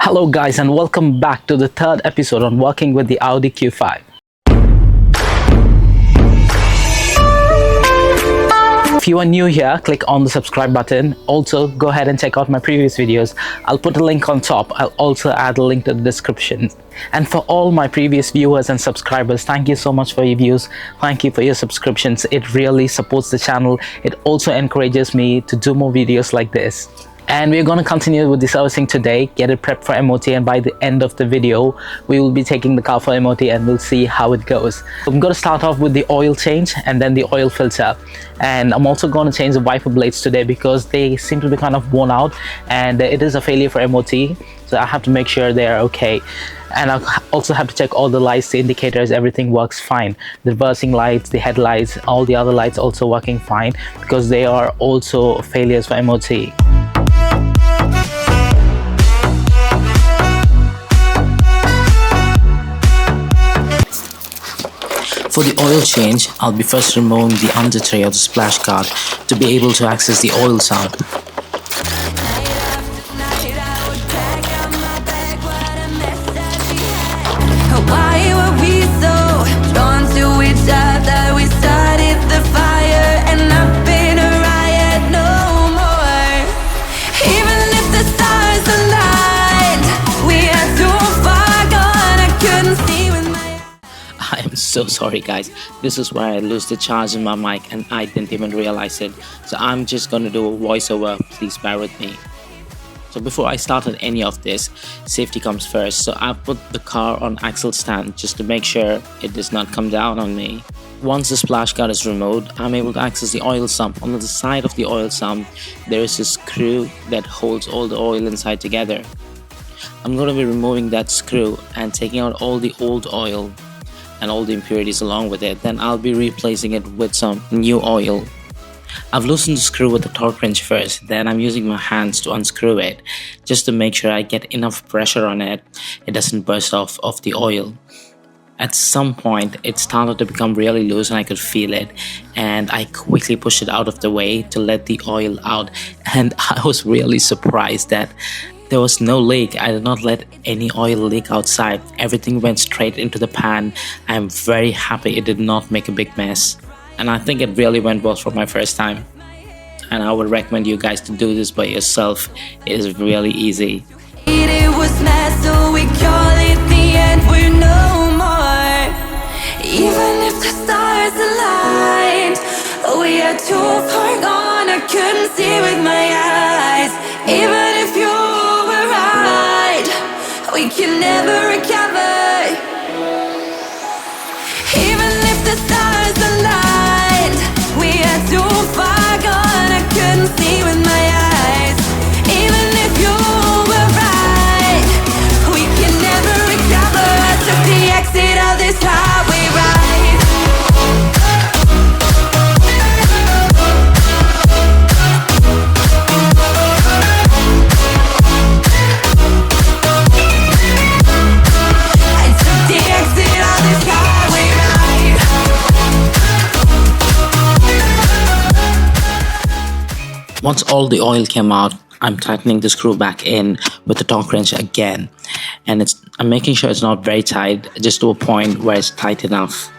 Hello guys, and welcome back to the third episode on working with the Audi Q5. If you are new here, click on the subscribe button. Also, go ahead and check out my previous videos. I'll put a link on top. I'll also add a link to the description. And for all my previous viewers and subscribers, thank you so much for your views. Thank you for your subscriptions. It really supports the channel. It also encourages me to do more videos like this. And we're going to continue with the servicing today, get it prepped for MOT, and by the end of the video we will be taking the car for MOT and we'll see how it goes. I'm going to start off with the oil change and then the oil filter, and I'm also going to change the wiper blades today because they seem to be kind of worn out and it is a failure for MOT, so I have to make sure they are okay. And I also have to check all the lights, the indicators, everything works fine. The reversing lights, the headlights, all the other lights also working fine because they are also failures for MOT. For the oil change, I'll be first removing the under tray of the splash guard to be able to access the oil sump. Why were we so drawn to each other? We started the fire and I've been a riot no more. Even if the stars aligned, we are too far gone. I couldn't see with my I am so sorry guys, this is where I lose the charge in my mic and I didn't even realize it. So I'm just gonna do a voiceover, please bear with me. So before I started any of this, safety comes first. So I put the car on axle stand just to make sure it does not come down on me. Once the splash guard is removed, I'm able to access the oil sump. On the side of the oil sump, there is a screw that holds all the oil inside together. I'm going to be removing that screw and taking out all the old oil and all the impurities along with it. Then I'll be replacing it with some new oil. I've loosened the screw with the torque wrench first, then I'm using my hands to unscrew it just to make sure I get enough pressure on it doesn't burst off of the oil. At some point it started to become really loose and I could feel it, and I quickly pushed it out of the way to let the oil out, and I was really surprised that there was no leak. I did not let any oil leak outside. Everything went straight into the pan. I'm very happy it did not make a big mess. And I think it really went well for my first time. And I would recommend you guys to do this by yourself. It is really easy. it was mad, so we call it the end. We're no more. Even if the stars aligned, we are too far gone. I couldn't see with my eyes. Even if you were right, we can never recover. Even if the stars aligned, we are too far gone. I couldn't see with my eyes. Even if you were right, we can never recover. I took the exit of this highway ride. I took the exit of this highway ride. Once all the oil came out, I'm tightening the screw back in with the torque wrench again, and I'm making sure it's not very tight, just to a point where it's tight enough,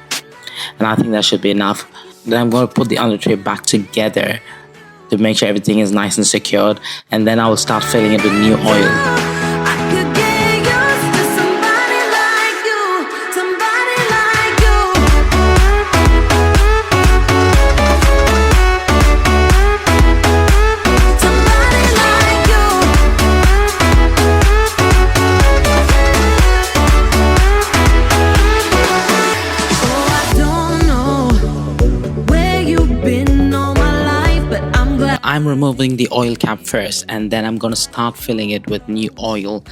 and I think that should be enough. Then I'm going to put the under tray back together to make sure everything is nice and secured, and then I will start filling it with new oil. I could get used to somebody like you, somebody like you. Somebody like you. Oh, I don't know where you've been all my life, but I'm glad. I'm removing the oil cap first, and then I'm going to start filling it with new oil.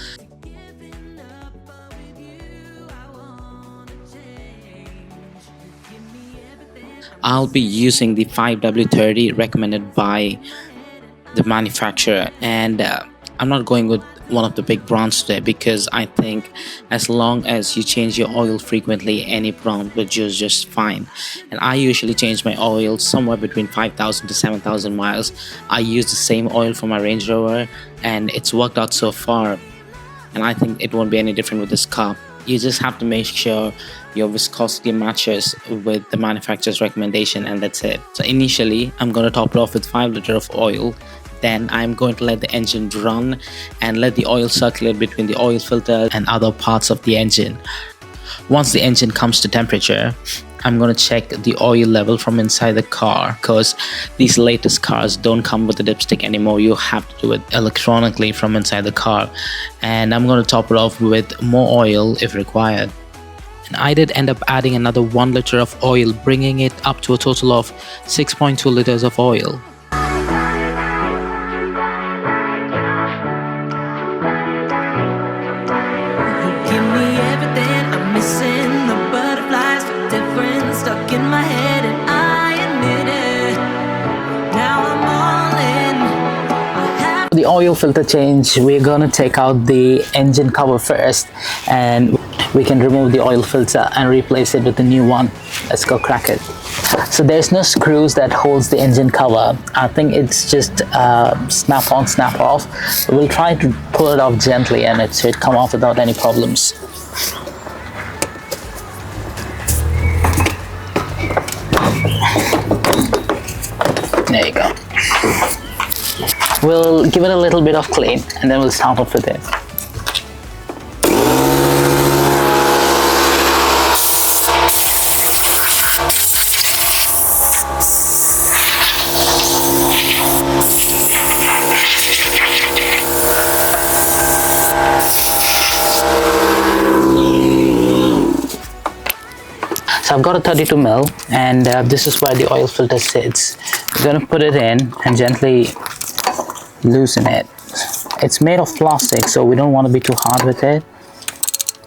I'll be using the 5W30 recommended by the manufacturer, and I'm not going with one of the big brands today because I think as long as you change your oil frequently, any brand will do just fine. And I usually change my oil somewhere between 5,000 to 7,000 miles. I use the same oil for my Range Rover and it's worked out so far. and I think it won't be any different with this car. You just have to make sure your viscosity matches with the manufacturer's recommendation, and that's it. So initially I'm going to top it off with 5 liters of oil. Then I'm going to let the engine run and let the oil circulate between the oil filter and other parts of the engine. Once the engine comes to temperature, I'm going to check the oil level from inside the car, because these latest cars don't come with a dipstick anymore. You have to do it electronically from inside the car. And I'm going to top it off with more oil if required. And I did end up adding another 1 liter of oil, bringing it up to a total of 6.2 liters of oil. The oil filter change, we're going to take out the engine cover first, and we can remove the oil filter and replace it with a new one. Let's go crack it. So there's no screws that holds the engine cover. I think it's just snap on, snap off. We'll try to pull it off gently and it should come off without any problems. There you go. We'll give it a little bit of clean and then we'll start off with it. So I've got a 32 mil, and this is where the oil filter sits. We're going to put it in and gently loosen it. It's made of plastic, so we don't want to be too hard with it,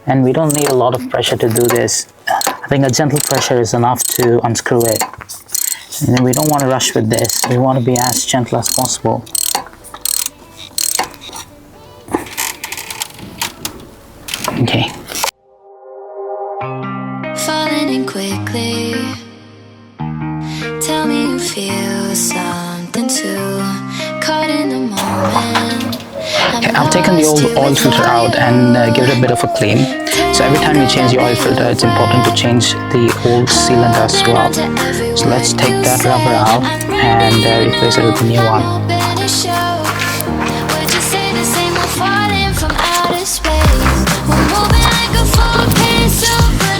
and we don't need a lot of pressure to do this. I think a gentle pressure is enough to unscrew it, and then we don't want to rush with this. We want to be as gentle as possible. Okay. Falling in quickly. Tell me you feel something too. Caught in the moment. Okay, I've taken the old oil filter out and give it a bit of a clean. So every time you change the oil filter, it's important to change the old sealant as well. So let's take that rubber out and replace it with a new one.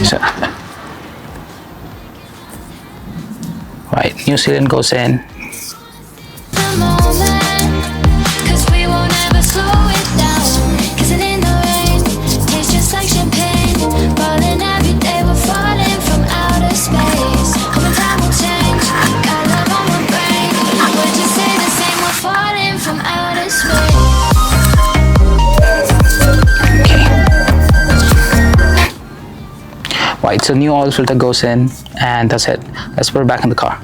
So, right, new sealant goes in. Right, so new oil filter goes in, and that's it. Let's put it back in the car.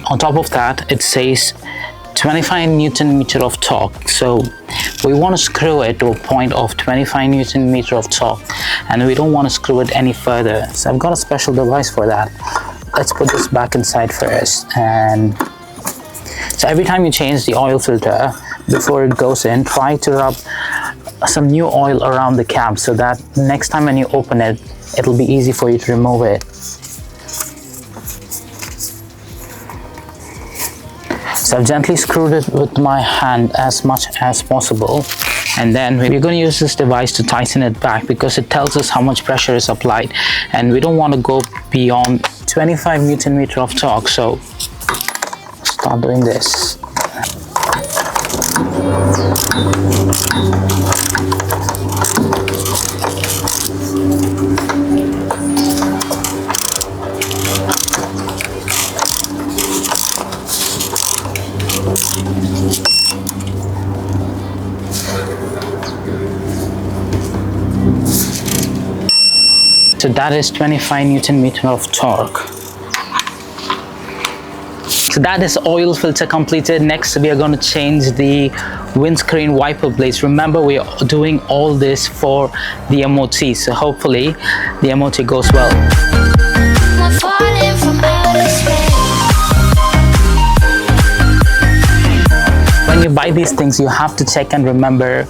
On top of that, it says 25 Newton meter of torque. So we want to screw it to a point of 25 Newton meter of torque, and we don't want to screw it any further. So I've got a special device for that. Let's put this back inside first. And so every time you change the oil filter, before it goes in, try to rub some new oil around the cap so that next time when you open it, it'll be easy for you to remove it. So I've gently screwed it with my hand as much as possible, and then we're going to use this device to tighten it back, because it tells us how much pressure is applied, and we don't want to go beyond 25 Newton meter of torque. So start doing this. So that is 25 Newton meter of torque. So that is oil filter completed. Next, we are going to change the windscreen wiper blades. Remember, we are doing all this for the MOT, so hopefully the MOT goes well. When you buy these things, you have to check and remember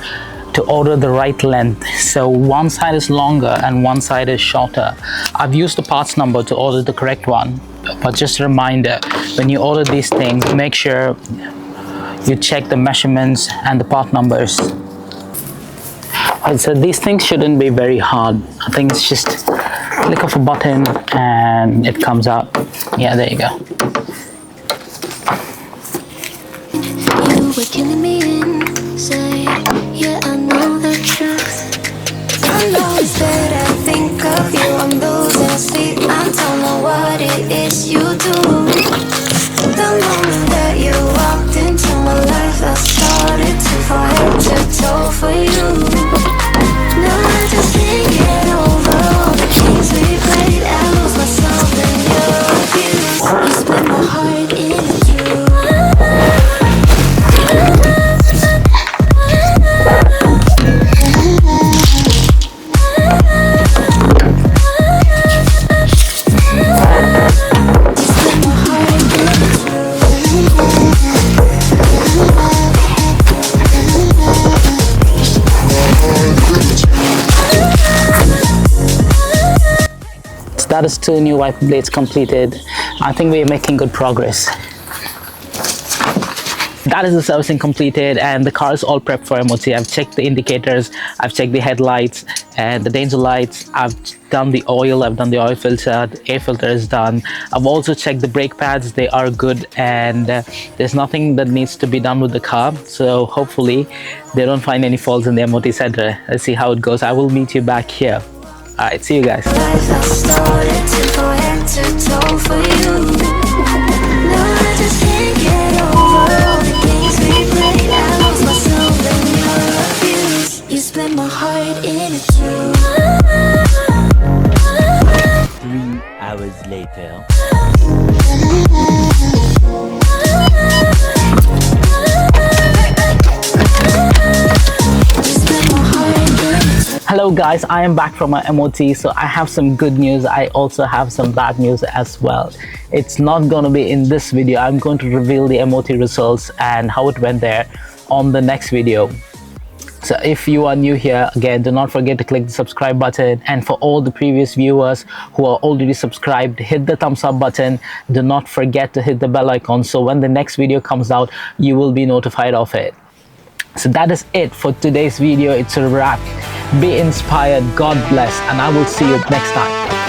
to order the right length. So one side is longer and one side is shorter. I've used the parts number to order the correct one, but just a reminder, when you order these things, make sure you check the measurements and the part numbers. So these things shouldn't be very hard. I think it's just click of a button and it comes out. Yeah, there you go. You were killing me inside. Yeah, I know the truth. I know it's that I think of you. I'm losing sleep. I don't know what it is you do. The moment that you walked into my life, I started to fall head to toe for you. Now I just can't get over all the games we played. I lose myself in your abuse. You split my heart in two. That is 2 new wiper blades completed. I think we're making good progress. That is the servicing completed and the car is all prepped for MOT. I've checked the indicators, I've checked the headlights and the danger lights. I've done the oil, I've done the oil filter, the air filter is done. I've also checked the brake pads, they are good, and there's nothing that needs to be done with the car. So hopefully they don't find any faults in the MOT center. Let's see how it goes. I will meet you back here. Alright, see you guys. Split my heart in two. 3 hours later. Hello guys, I am back from my MOT. So I have some good news. I also have some bad news as well. It's not going to be in this video. I'm going to reveal the MOT results and how it went there on the next video. So if you are new here, again, do not forget to click the subscribe button, and for all the previous viewers who are already subscribed, hit the thumbs up button. Do not forget to hit the bell icon so when the next video comes out, you will be notified of it. So that is it for today's video. It's a wrap. Be inspired, God bless, and I will see you next time.